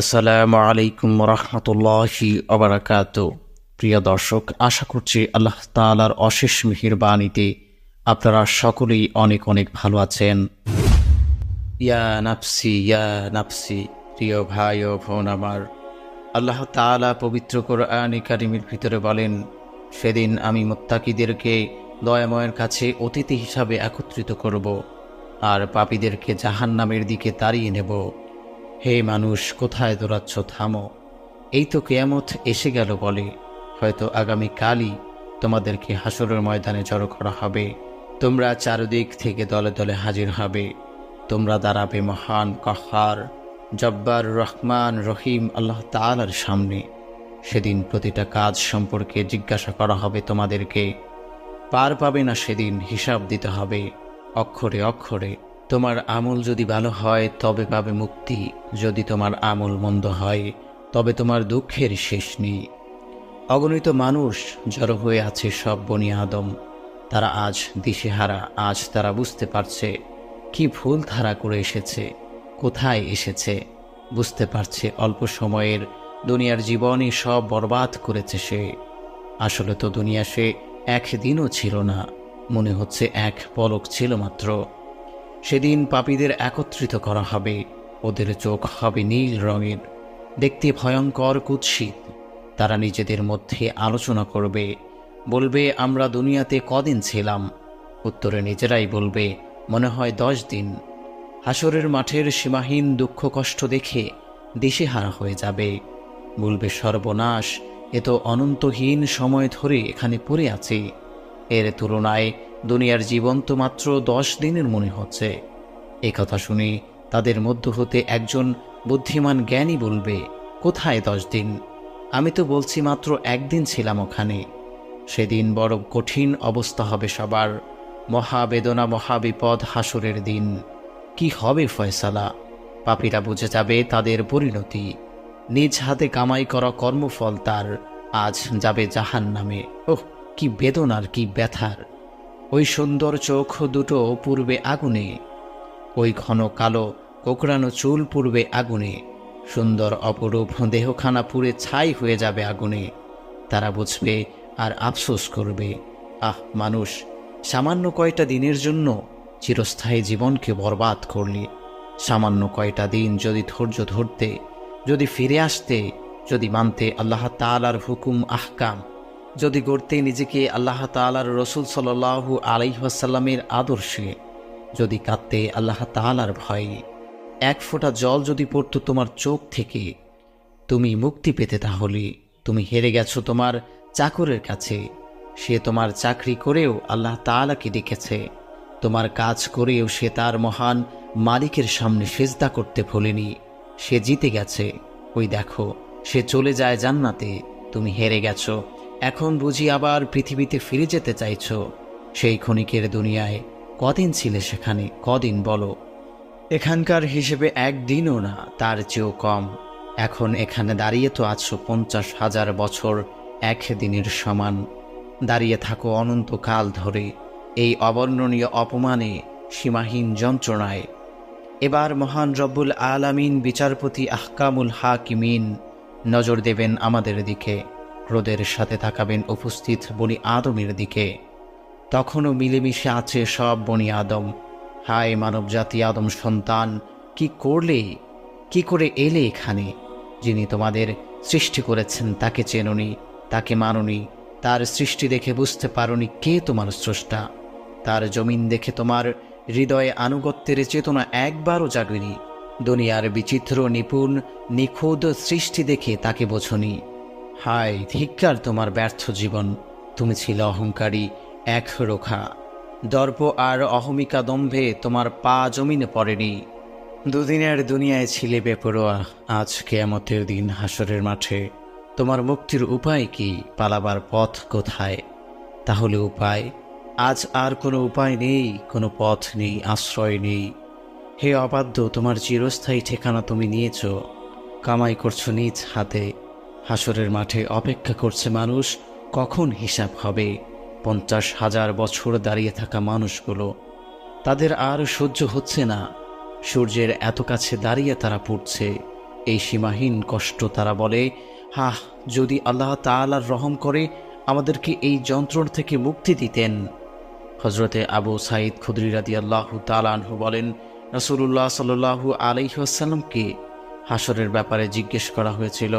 আসসালামু আলাইকুম রহমতুল্লাহি ওবারাকাতু। প্রিয় দর্শক, আশা করছি আল্লাহ তাআলার অশেষ মেহেরবানিতে আপনারা সকলেই অনেক অনেক ভালো আছেন। ইয়া নাফসি ইয়া নাফসি, প্রিয় ভাই ও বোন আমার, আল্লাহ তাআলা পবিত্র কোরআনে কারিমের ভিতরে বলেন, সেদিন আমি মুত্তাকিদেরকে দয়াময়ের কাছে অতিথি হিসাবে একত্রিত করব, আর পাপীদেরকে জাহান্নামের দিকে তাড়িয়ে নেব। হে মানুষ, কোথায় দৌড়াচ্ছ? থামো, এই তো কিয়ামত এসে গেল বলে। হয়তো আগামী কালই তোমাদেরকে হাসরের ময়দানে জড়ো করা হবে। তোমরা চারদিক থেকে দলে দলে হাজির হবে। তোমরা দাঁড়াবে মহান কাহ্হার, জব্বার, রহমান, রহিম আল্লাহ তাআলার সামনে। সেদিন প্রতিটা কাজ সম্পর্কে জিজ্ঞাসা করা হবে তোমাদেরকে। পার পাবে না সেদিন, হিসাব দিতে হবে অক্ষরে অক্ষরে। তোমার আমল যদি ভালো হয় তবে পাবে মুক্তি, যদি তোমার আমল মন্দ হয় তবে তোমার দুঃখের শেষ নেই। অগণিত মানুষ জড়ো হয়ে আছে, সব বনি আদম। তারা আজ দিশেহারা, আজ তারা বুঝতে পারছে কি ভুল ধারা করে এসেছে, কোথায় এসেছে। বুঝতে পারছে অল্প সময়ের দুনিয়ার জীবনই সব বরবাদ করেছে সে। আসলে তো দুনিয়া সে একদিনও ছিল না, মনে হচ্ছে এক পলক ছিল মাত্র। সেদিন পাপীদের একত্রিত করা হবে, ওদের চোখ হবে নীল রঙের, দেখতে ভয়ঙ্কর কুৎসিত। তারা নিজেদের মধ্যে আলোচনা করবে, বলবে, আমরা দুনিয়াতে কদিন ছিলাম? উত্তরে নিজেরাই বলবে, মনে হয় 10 দিন। হাসরের মাঠের সীমাহীন দুঃখ কষ্ট দেখে দিশেহারা হয়ে যাবে, বলবে, সর্বনাশ, এ তো অনন্তহীন সময় ধরে এখানে পড়ে আছি। এর তুলনায় দুনিয়ার জীবন তো মাত্র 10 দিনের মনে হচ্ছে। এ কথা শুনে তাদের মধ্য হতে একজন বুদ্ধিমান জ্ঞানী বলবে, কোথায় 10 দিন? আমি তো বলছি মাত্র 1 দিন ছিলাম ওখানে। সেদিন বড় কঠিন অবস্থা হবে সবার, মহাবেদনা, মহাবিপদ হাসরের দিন। কি হবে ফয়সালা? পাপীরা বুঝে যাবে তাদের পরিণতি। নিজ হাতে কামাই করা কর্মফল তার আজ যাবে জাহান্নামে। ওহ, কি বেদনার, কি ব্যথার! ওই সুন্দর চোখ দুটো পূর্বে আগুনে, ওই ঘন কালো কোকড়ানো চুল পূর্বে আগুনে, সুন্দর অপরূপ দেহখানা পুড়ে ছাই হয়ে যাবে আগুনে। তারা বুঝবে আর আফসোস করবে, আহ মানুষ, সামান্য কয়টা দিনের জন্য চিরস্থায়ী জীবনকে বরবাদ করলি। সামান্য কয়টা দিন যদি ধৈর্য ধরতে, যদি ফিরে আসতে, যদি মানতে আল্লাহ তাআলার হুকুম আহকাম, যদি গড়তে নিজেকে আল্লাহ তাআলার রসুল সাল্লাল্লাহু আলাইহি ওয়াসাল্লামের আদর্শে, যদি কাঁদতে আল্লাহ তাআলার ভয়ে, এক ফোঁটা জল যদি পড়তো তোমার চোখ থেকে, তুমি মুক্তি পেতে। তাহলে তুমি হেরে গেছো তোমার চাকরের কাছে। সে তোমার চাকরি করেও আল্লাহ তাআলাকে ডেকেছে, তোমার কাজ করেও সে তার মহান মালিকের সামনে সেজদা করতে ভোলেনি। সে জিতে গেছে। ওই দেখো, সে চলে যায় জান্নাতে। তুমি হেরে গেছো। এখন বুঝি আবার পৃথিবীতে ফিরে যেতে চাইছো? সেই ক্ষণিকের দুনিয়ায় কদিন ছিলে সেখানে? কদিন বলো? এখানকার হিসেবে 1 দিনও না, তার চেয়েও কম। এখন এখানে দাঁড়িয়ে তো আছো 50,000 বছর 1 দিনের সমান। দাঁড়িয়ে থাকো অনন্তকাল ধরে এই অবর্ণনীয় অপমানে, সীমাহীন যন্ত্রণায়। এবার মহান রব্বুল আলামিন, বিচারপতি আহকামুল হাকিমিন, নজর দেবেন আমাদের দিকে, ক্রোধের সাথে তাকাবেন উপস্থিত বনি আদমের দিকে। তখনও মিলেমিশে আছে সব বনি আদম। হায় মানবজাতি, আদম সন্তান, কি করলে? কি করে এলে এখানে? যিনি তোমাদের সৃষ্টি করেছেন তাকে চেননি, তাকে মাননি, তার সৃষ্টি দেখে বুঝতে পারোনি কে তোমার স্রষ্টা। তার জমিন দেখে তোমার হৃদয়ে আনুগত্যের চেতনা একবারও জাগেনি। দুনিয়ার বিচিত্র, নিপুণ, নিখুঁত সৃষ্টি দেখে তাকে বোঝনি। হায় ধিক্কার তোমার ব্যর্থ জীবন! তুমি ছিলে অহংকারী, একরোখা। দর্প আর অহমিকা দম্ভে তোমার পা জমিনে পড়েনি। দুদিনের দুনিয়ায় ছিলে বেপরোয়া। আজ কিয়ামতের দিন হাসরের মাঠে তোমার মুক্তির উপায় কি? পালাবার পথ কোথায়? তাহলে উপায় আজ আর কোনো উপায় নেই, কোনো পথ নেই, আশ্রয় নেই। হে অবাধ্য, তোমার চিরস্থায়ী ঠিকানা তুমি নিয়েছ। কামাই করছো নিজ হাতে। হাসরের মাঠে অপেক্ষা করছে মানুষ, কখন হিসাব হবে। 50,000 বছর দাঁড়িয়ে থাকা মানুষগুলো, তাদের আর সহ্য হচ্ছে না। সূর্যের এত কাছে দাঁড়িয়ে তারা পুড়ছে। এই সীমাহীন কষ্ট তারা বলে, হাহ, যদি আল্লাহ তাআলার রহম করে আমাদেরকে এই যন্ত্রণা থেকে মুক্তি দিতেন। হজরতে আবু সাঈদ খুদরি রাদিয়াল্লাহু তাআলা আনহু বলেন, রাসূলুল্লাহ সাল্লাল্লাহু আলাইহি ওয়াসাল্লামকে হাসরের ব্যাপারে জিজ্ঞেস করা হয়েছিল।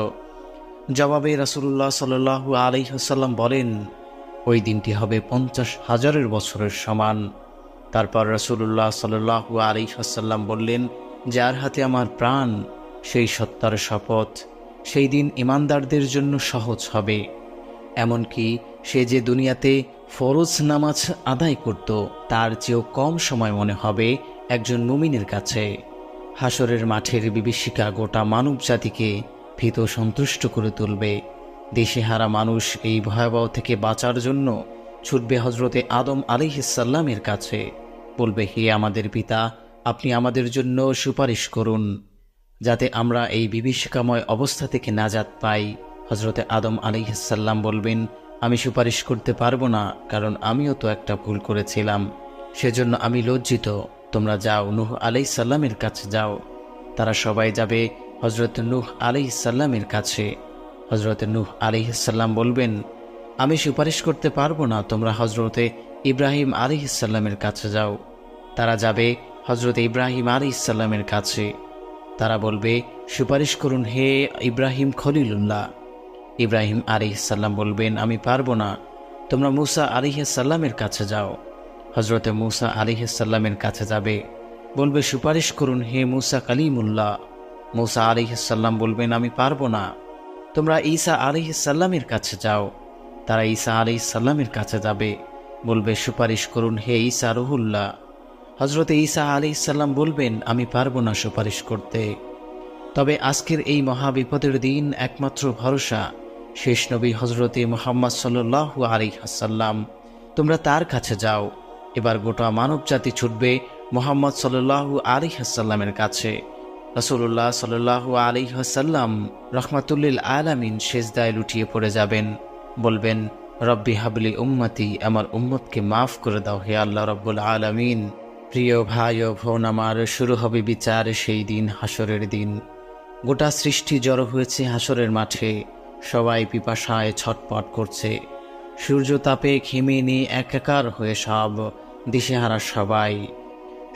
জবাবে রাসূলুল্লাহ সাল্লাল্লাহু আলাইহি ওয়াসাল্লাম বলেন, ওই দিনটি হবে 50,000 বছরের সমান। তারপর রাসূলুল্লাহ সাল্লাল্লাহু আলাইহি ওয়াসাল্লাম বললেন, যার হাতে আমার প্রাণ, সেই সত্তার শপথ, সেই দিন ঈমানদারদের জন্য সহজ হবে। এমনকি সে যে দুনিয়াতে ফরজ নামাজ আদায় করত, তার চেয়েও কম সময় মনে হবে একজন মুমিনের কাছে। হাসরের মাঠের বিভীষিকা গোটা মানব জাতিকে ভীত সন্তুষ্ট করে তুলবে। দিশেহারা মানুষ এই ভয়াবহ থেকে বাঁচার জন্য ছুটবে হজরতে আদম আলাইহিসসালামের কাছে, বলবে, হে আমাদের পিতা, আপনি আমাদের জন্য সুপারিশ করুন যাতে আমরা এই বিভীষিকাময় অবস্থা থেকে নাজাত পাই। হজরতে আদম আলাইহিসসালাম বলবেন, আমি সুপারিশ করতে পারবো না, কারণ আমিও তো একটা ভুল করেছিলাম, সেজন্য আমি লজ্জিত। তোমরা যাও, নূহ আলাইহিসসালামের কাছে যাও। তারা সবাই যাবে হজরত নূহ আলাইহিসসালামের কাছে। হজরত নূহ আলাইহিসসালাম বলবেন, আমি সুপারিশ করতে পারবো না, তোমরা হজরতে ইব্রাহিম আলাইহিসসালামের কাছে যাও। তারা যাবে হজরত ইব্রাহিম আলাইহিসসালামের কাছে। তারা বলবে, সুপারিশ করুন হে ইব্রাহিম খলিলুল্লাহ। ইব্রাহিম আলাইহিসসালাম বলবেন, আমি পারবো না, তোমরা মূসা আলাইহিসসালামের কাছে যাও। হজরতে মূসা আলাইহিসসালামের কাছে যাবে, বলবে, সুপারিশ করুন হে মূসা কালিমুল্লাহ। মূসা আলাইহিসসালাম বলবেন, আমি পারবো না, তোমরা ঈসা আলাইহিসসালামের কাছে যাও। তারা ঈসা আলাইহিসসালামের কাছে যাবে, বলবে, সুপারিশ করুন হে ঈসা রুহুল্লাহ। হজরতে ঈসা আলাইহিসসালাম বলবেন, আমি পারবো না সুপারিশ করতে। তবে আজকের এই মহাবিপদের দিন একমাত্র ভরসা শেষ নবী হজরতে মুহাম্মদ সাল্লাল্লাহু আলাইহি ওয়াসাল্লাম। তোমরা তার কাছে যাও। এবার গোটা মানব জাতি ছুটবে মুহাম্মদ সাল্লাল্লাহু আলাইহি ওয়াসাল্লামের কাছে। রাসূলুল্লাহ সাল্লাল্লাহু আলাইহি ওয়াসাল্লাম রাহমাতুল্লিল আলামিন সেজদায় লুটিয়ে পড়ে যাবেন, বলবেন, রব্বি হাবলি উম্মতি, আমার উম্মতকে মাফ করে দাও হে আল্লাহ রব্বুল আলামিন। প্রিয় ভাই ও বোন আমার, শুরু হবে বিচার সেই দিন, হাসরের দিন। গোটা সৃষ্টি জড়ো হয়েছে হাসরের মাঠে, সবাই পিপাসায় ছটপট করছে। সূর্য তাপে ঘেমে নিয়ে একাকার হয়ে সব দিশেহারা সবাই।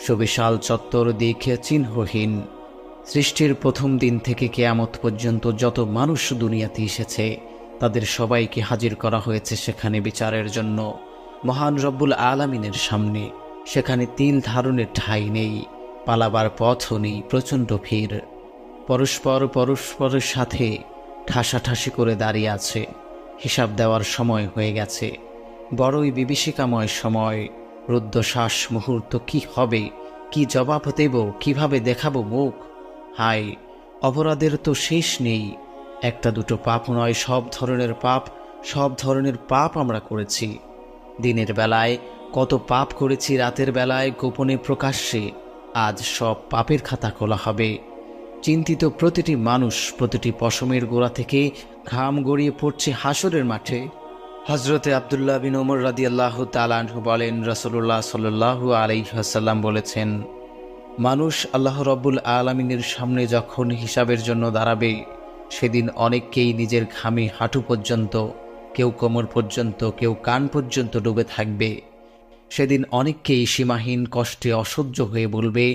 সুবিশাল চত্বর দেখে চিহ্নহীন। সৃষ্টির প্রথম দিন থেকে কিয়ামত পর্যন্ত যত মানুষ দুনিয়াতে এসেছে, তাদের সবাইকে হাজির করা হয়েছে সেখানে বিচারের জন্য, মহান রব্বুল আলামিনের সামনে। সেখানে তিল ধারণের ঠাঁই নেই, পালাবার পথও নেই, প্রচণ্ড ভিড়। পরস্পরের সাথে ঠাসাঠাসি করে দাঁড়িয়ে আছে। হিসাব দেওয়ার সময় হয়ে গেছে, বড়ই বিভীষিকাময় সময়। রুদ্ধশ্বাস মুহূর্ত, কি হবে, কি জবাব দেব, কিভাবে দেখাবো মুখ। হায়, অপরাধের তো শেষ নেই। একটা দুটো পাপ নয়, সব ধরনের পাপ আমরা করেছি। দিনের বেলায় কত পাপ করেছি, রাতের বেলায় গোপনে প্রকাশ্যে। আজ সব পাপের খাতা খোলা হবে। চিন্তিত প্রতিটি মানুষ, প্রতিটি পশমের গোড়া থেকে ঘাম গড়িয়ে পড়ছে হাসরের মাঠে। হজরতে আব্দুল্লাহ বিন ওমর রাদিয়াল্লাহু তাআলা আনহু বলেন, রাসূলুল্লাহ সাল্লাল্লাহু আলাইহি ওয়াসাল্লাম বলেছেন, মানুষ আল্লাহ রব্বুল আলামিনের সামনে যখন হিসাবের জন্য দাঁড়াবে, সেদিন অনেককেই নিজের ঘামে হাঁটু পর্যন্ত, কেউ কোমর পর্যন্ত, কেউ কান পর্যন্ত ডুবে থাকবে। সেদিন অনেককেই সীমাহীন কষ্টে অসহ্য হয়ে বলবে,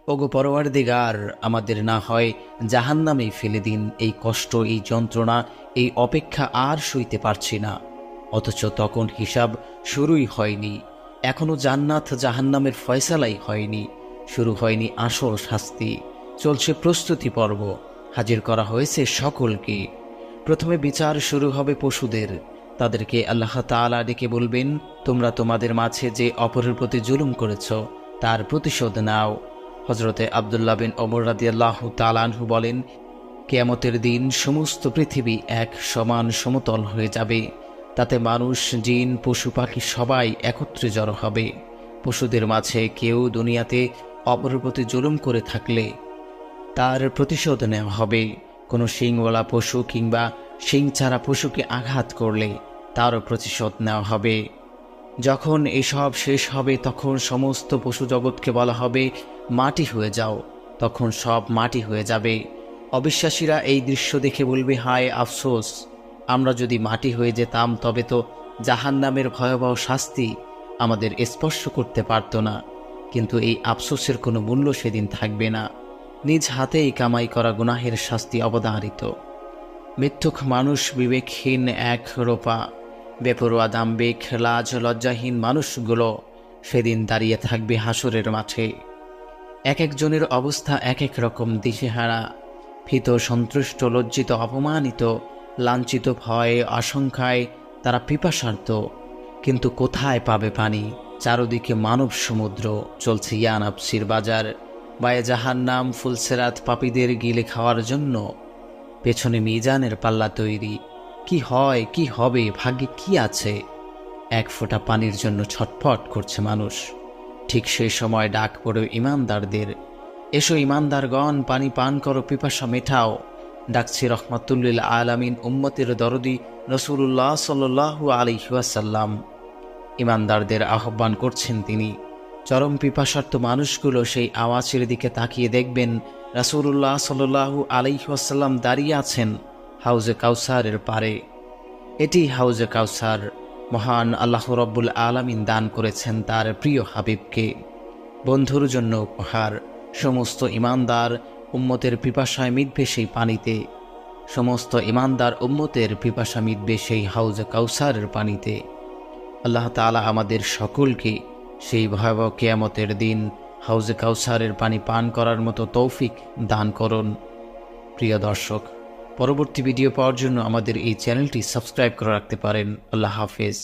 ওগো পরওয়ারদিগার, আমাদের না হয় জাহান্নামে ফেলে দিন, এই কষ্ট, এই যন্ত্রণা, এই অপেক্ষা আর সইতে পারছি না। অথচ তখন হিসাব শুরুই হয়নি, এখনো জান্নাত জাহান্নামের ফয়সালাই হয়নি, শুরু হয়নি আসল শাস্তি। চলছে প্রস্তুতি পর্ব, হাজির করা হয়েছে সকলকে। প্রথমে বিচার শুরু হবে পশুদের। তাদেরকে আল্লাহ তাআলা ডেকে বলবেন, তোমরা তোমাদের মাঝে যে অপরের প্রতি জুলুম করেছ, তার প্রতিশোধ নাও। হজরতে আব্দুল্লাহ বিন ওমর রাদিয়াল্লাহু তাআলা আনহু বলেন, কিয়ামতের দিন সমস্ত পৃথিবী এক সমান সমতল হয়ে যাবে। তাতে মানুষ, জিন, পশু পাখি সবাই একত্রে জড়ো হবে। পশুদের মাঝে কেউ দুনিয়াতে অপরের প্রতি জুলুম করে থাকলে তার প্রতিশোধ নেওয়া হবে। কোনো শিংওয়ালা পশু কিংবা শিং ছাড়া পশুকে আঘাত করলে তারও প্রতিশোধ নেওয়া হবে। যখন এসব শেষ হবে, তখন সমস্ত পশু জগৎকে বলা হবে, মাটি হয়ে যাও। তখন সব মাটি হয়ে যাবে। অবিশ্বাসীরা এই দৃশ্য দেখে বলবে, হায় আফসোস, আমরা যদি মাটি হয়ে যেতাম তবে তো জাহান্নামের ভয়াবহ শাস্তি আমাদের স্পর্শ করতে পারত না। কিন্তু এই আফসোসের কোনো মূল্য সেদিন থাকবে না। নিজ হাতেই কামাই করা গুনাহের শাস্তি অবধারিত। মিথ্যুক মানুষ, বিবেকহীন একরোপা বেপরোয়া দাম্ভিক লাজ লজ্জাহীন মানুষগুলো সেদিন দাঁড়িয়ে থাকবে হাসরের মাঠে। এক একজনের অবস্থা এক এক রকম, দিশেহারা, ভীত, সন্তুষ্ট, লজ্জিত, অপমানিত, লাঞ্ছিত, ভয়ে আশঙ্কায় তারা পিপাসার্ত। কিন্তু কোথায় পাবে পানি? চারদিকে মানব সমুদ্র, চলছে ইয়া নাফসির বাজার, বায়ে জাহান্নাম, ফুলসেরাত পাপীদের গিলে খাওয়ার জন্য। পেছনে মিজানের পাল্লা তৈরি। কি হয়, কি হবে, ভাগ্যে কি আছে? এক ফোঁটা পানির জন্য ছটফট করছে মানুষ। ঠিক সেই সময় ডাক পড়ে ইমানদারদের, এসো ইমানদারগণ, পানি পান করো, পিপাসা মেটাও। ডাকছে রহমাতুল্লিল আলামিন উম্মতের দরদি রাসূলুল্লাহ সাল্লাল্লাহু আলাইহি ওয়াসাল্লাম। ইমানদারদের আহ্বান করছেন তিনি। চরম পিপাসার্ত মানুষগুলো সেই আওয়াজের দিকে তাকিয়ে দেখবেন রাসূলুল্লাহ সাল্লাল্লাহু আলাইহি ওয়াসাল্লাম দাঁড়িয়ে আছেন হাউজে কাউসারের পারে। এটি হাউজে কাউসার মহান আল্লাহ রব্বুল আলামিন দান করেছেন তার প্রিয় হাবিবকে, বন্ধুর জন্য উপহার। সমস্ত ইমানদার উম্মতের পিপাসায় মিটবে সেই পানিতে। সমস্ত ইমানদার উম্মতের পিপাসা মিটবে সেই হাউজে কাউসারের পানিতে। আল্লাহ তাআলা আমাদের সকলকে সেই ভয়াবহ কিয়ামতের দিন হাউজে কাউসারের পানি পান করার মতো তৌফিক দান করুন। প্রিয় দর্শক, পরবর্তী ভিডিও পাওয়ার জন্য আমাদের এই চ্যানেলটি সাবস্ক্রাইব করে রাখতে পারেন। আল্লাহ হাফেজ।